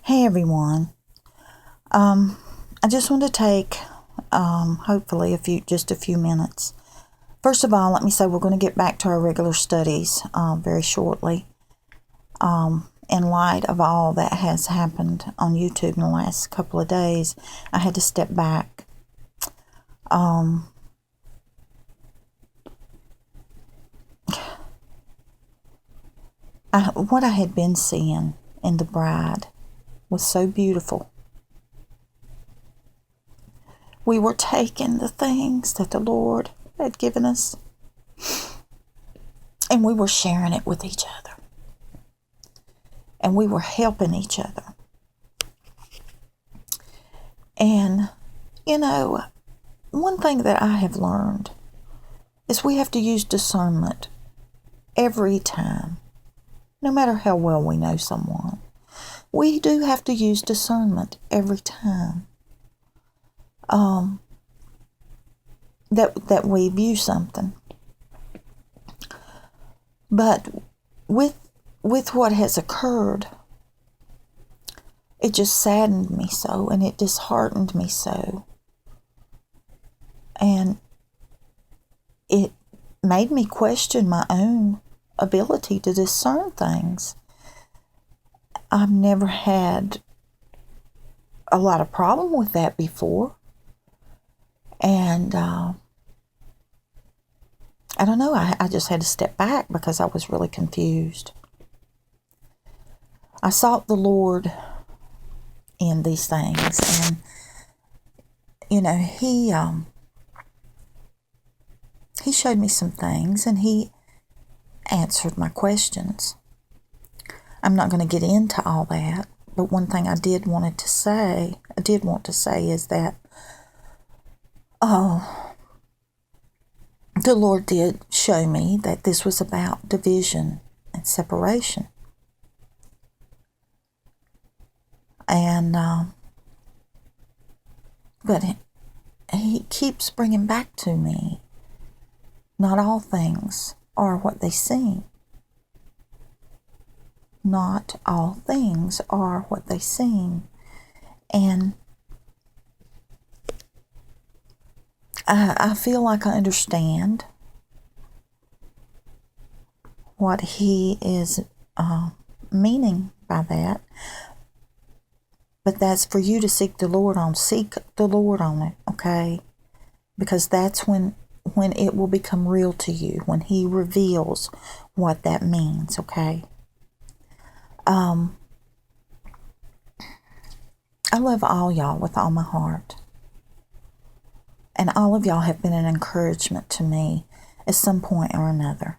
Hey everyone. I just want to take, hopefully, just a few minutes. First of all, let me say we're going to get back to our regular studies very shortly. In light of all that has happened on YouTube in the last couple of days, I had to step back. What I had been seeing in the bride was so beautiful. We were taking the things that the Lord had given us, and we were sharing it with each other. And we were helping each other. And, one thing that I have learned is we have to use discernment every time, no matter how well we know someone. We do have to use discernment every time that we view something. But with what has occurred, it just saddened me so, and it disheartened me so. And it made me question my own ability to discern things. I've never had a lot of problem with that before. And I don't know, I just had to step back because I was really confused. I sought the Lord in these things, and he showed me some things, and he answered my questions. I'm not going to get into all that, but one thing I did want to say is that the Lord did show me that this was about division and separation. And but he keeps bringing back to me, not all things are what they seem. Not all things are what they seem. And I feel like I understand what he is meaning by that. But that's for you to seek the Lord on. Seek the Lord on it, okay? Because that's when it will become real to you, when he reveals what that means, okay? I love all y'all with all my heart. And all of y'all have been an encouragement to me at some point or another.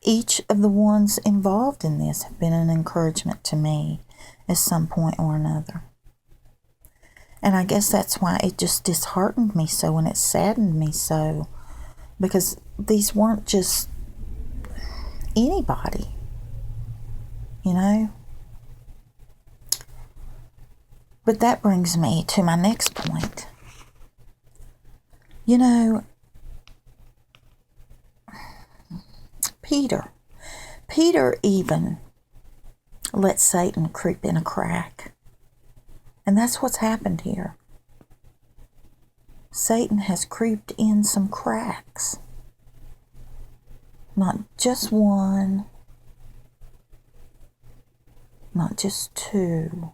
Each of the ones involved in this have been an encouragement to me at some point or another. And I guess that's why it just disheartened me so, and it saddened me so, because these weren't just anybody, But that brings me to my next point. Peter even let Satan creep in a crack. And that's what's happened here. Satan has creeped in some cracks. Not just one, not just two.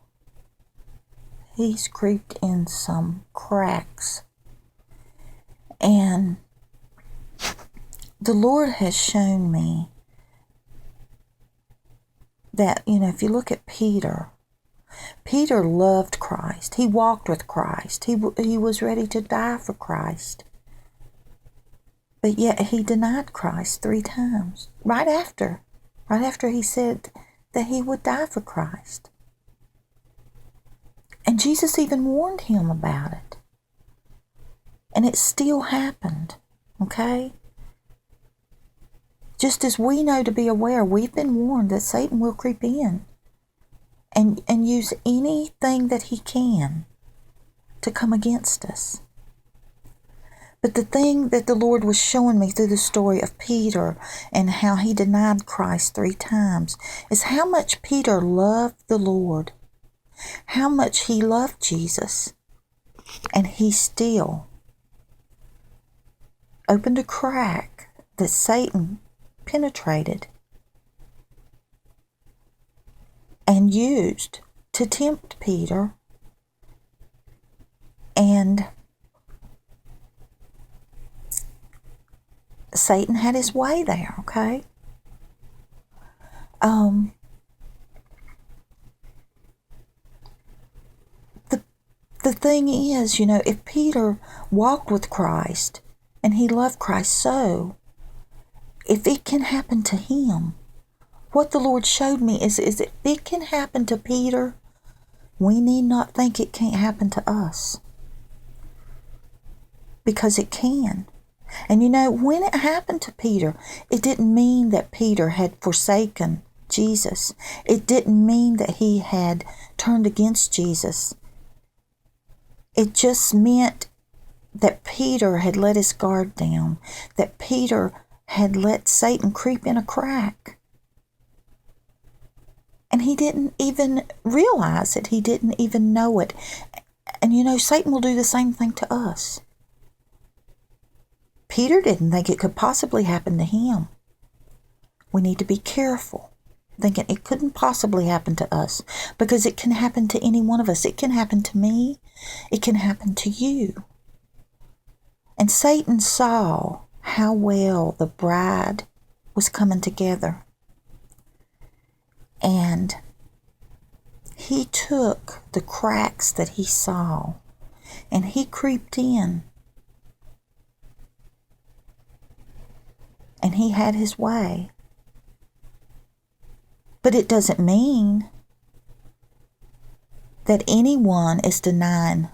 He's creeped in some cracks. And the Lord has shown me that, if you look at Peter loved Christ. He walked with Christ. He was ready to die for Christ. But yet he denied Christ 3 times. Right after he said that he would die for Christ. And Jesus even warned him about it. And it still happened, okay? Just as we know to be aware, we've been warned that Satan will creep in and use anything that he can to come against us. But the thing that the Lord was showing me through the story of Peter and how he denied Christ 3 times is how much Peter loved the Lord, how much he loved Jesus, and he still opened a crack that Satan penetrated and used to tempt Peter. And Satan had his way there, okay? The thing is, if Peter walked with Christ and he loved Christ so, if it can happen to him, what the Lord showed me is if it can happen to Peter, we need not think it can't happen to us. Because it can. And when it happened to Peter, it didn't mean that Peter had forsaken Jesus. It didn't mean that he had turned against Jesus. It just meant that Peter had let his guard down, that Peter had let Satan creep in a crack. And he didn't even realize it. He didn't even know it. And Satan will do the same thing to us. Peter didn't think it could possibly happen to him. We need to be careful, thinking it couldn't possibly happen to us, because it can happen to any one of us. It can happen to me. It can happen to you. And Satan saw how well the bride was coming together. And he took the cracks that he saw and he creeped in. And he had his way. But it doesn't mean that anyone is denying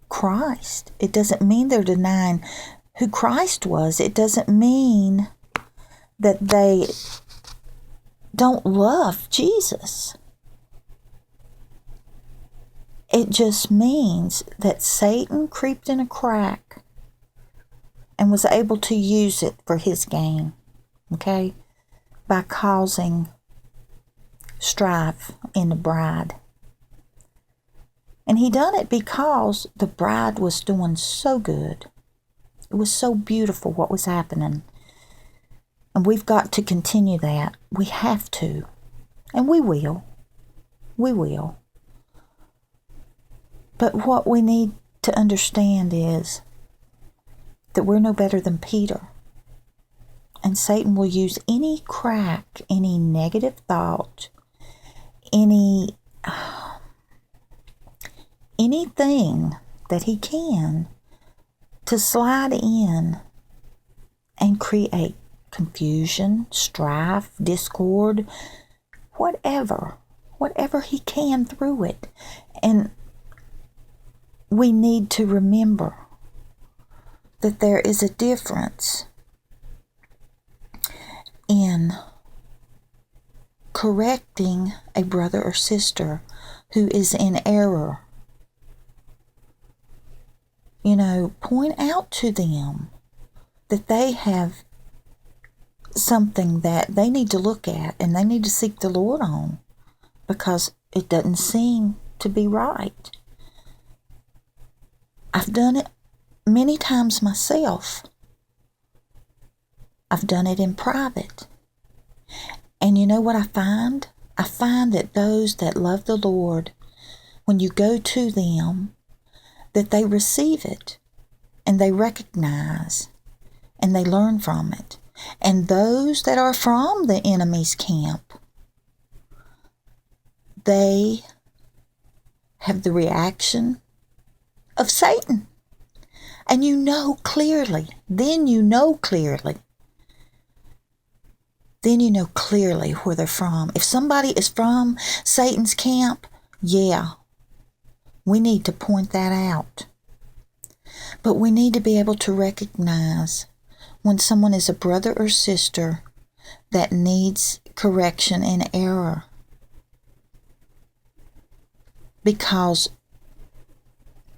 Christ. It doesn't mean they're denying who Christ was. It doesn't mean that they don't love Jesus. It just means that Satan creeped in a crack and was able to use it for his gain, okay, by causing strife in the bride. And he done it because the bride was doing so good. It was so beautiful what was happening. And we've got to continue that. We have to. And we will. We will. But what we need to understand is that we're no better than Peter. And Satan will use any crack, any negative thought, anything that he can to slide in and create confusion, strife, discord, whatever he can through it. And we need to remember that there is a difference in correcting a brother or sister who is in error. Point out to them that they have something that they need to look at and they need to seek the Lord on, because it doesn't seem to be right. I've done it many times myself. I've done it in private. And you know what I find? I find that those that love the Lord, when you go to them, that they receive it and they recognize and they learn from it. And those that are from the enemy's camp, they have the reaction of Satan. And clearly, then you know clearly where they're from. If somebody is from Satan's camp, yeah, we need to point that out. But we need to be able to recognize when someone is a brother or sister that needs correction and error. Because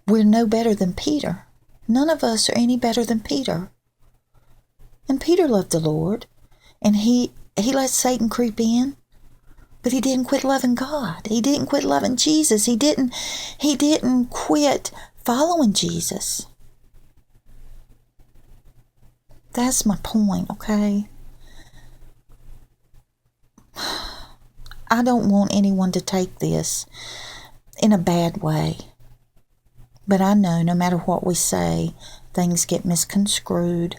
we're no better than Peter. None of us are any better than Peter. And Peter loved the Lord, and he let Satan creep in, but he didn't quit loving God. He didn't quit loving Jesus. He didn't quit following Jesus. That's my point, okay? I don't want anyone to take this in a bad way. But I know no matter what we say, things get misconstrued.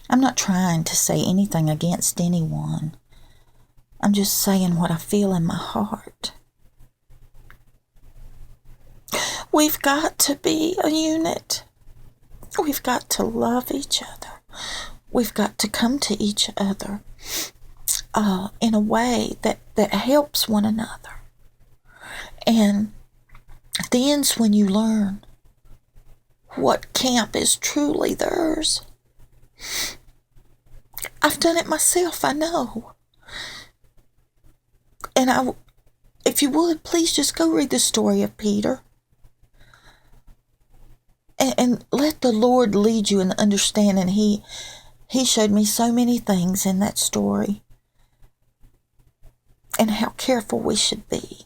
I'm not trying to say anything against anyone. I'm just saying what I feel in my heart. We've got to be a unit. We've got to love each other. We've got to come to each other in a way that helps one another. And then's when you learn what camp is truly theirs. I've done it myself, I know. And if you would, please just go read the story of Peter. And let the Lord lead you in the understanding. He showed me so many things in that story. And how careful we should be.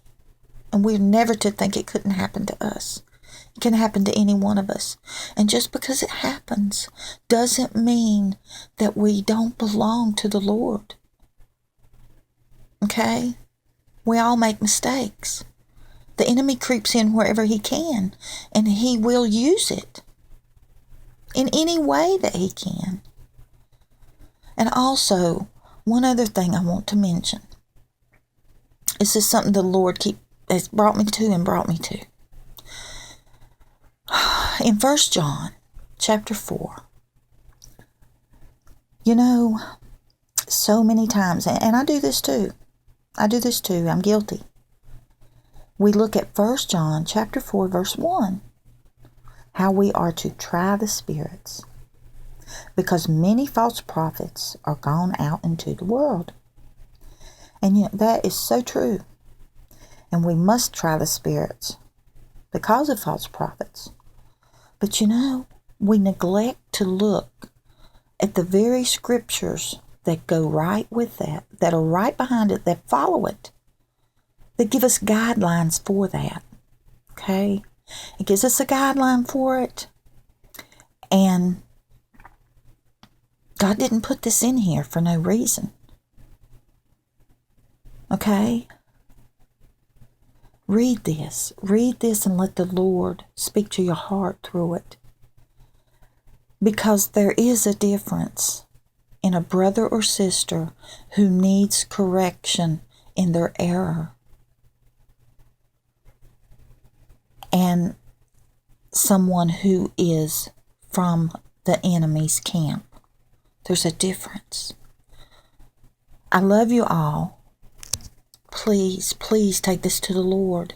And we're never to think it couldn't happen to us. It can happen to any one of us. And just because it happens doesn't mean that we don't belong to the Lord. Okay? We all make mistakes. The enemy creeps in wherever he can, and he will use it in any way that he can. And also, one other thing I want to mention. This is something the Lord has brought me to. In 1 John chapter 4, so many times, and I do this too. I'm guilty. We look at 1 John chapter 4, verse 1, how we are to try the spirits, because many false prophets are gone out into the world. And that is so true. And we must try the spirits because of false prophets. But we neglect to look at the very scriptures that go right with that are right behind it, that follow it, that give us guidelines for that. Okay? It gives us a guideline for it. And God didn't put this in here for no reason. Okay? Read this and let the Lord speak to your heart through it. Because there is a difference in a brother or sister who needs correction in their error and someone who is from the enemy's camp. There's a difference. I love you all. Please take this to the Lord.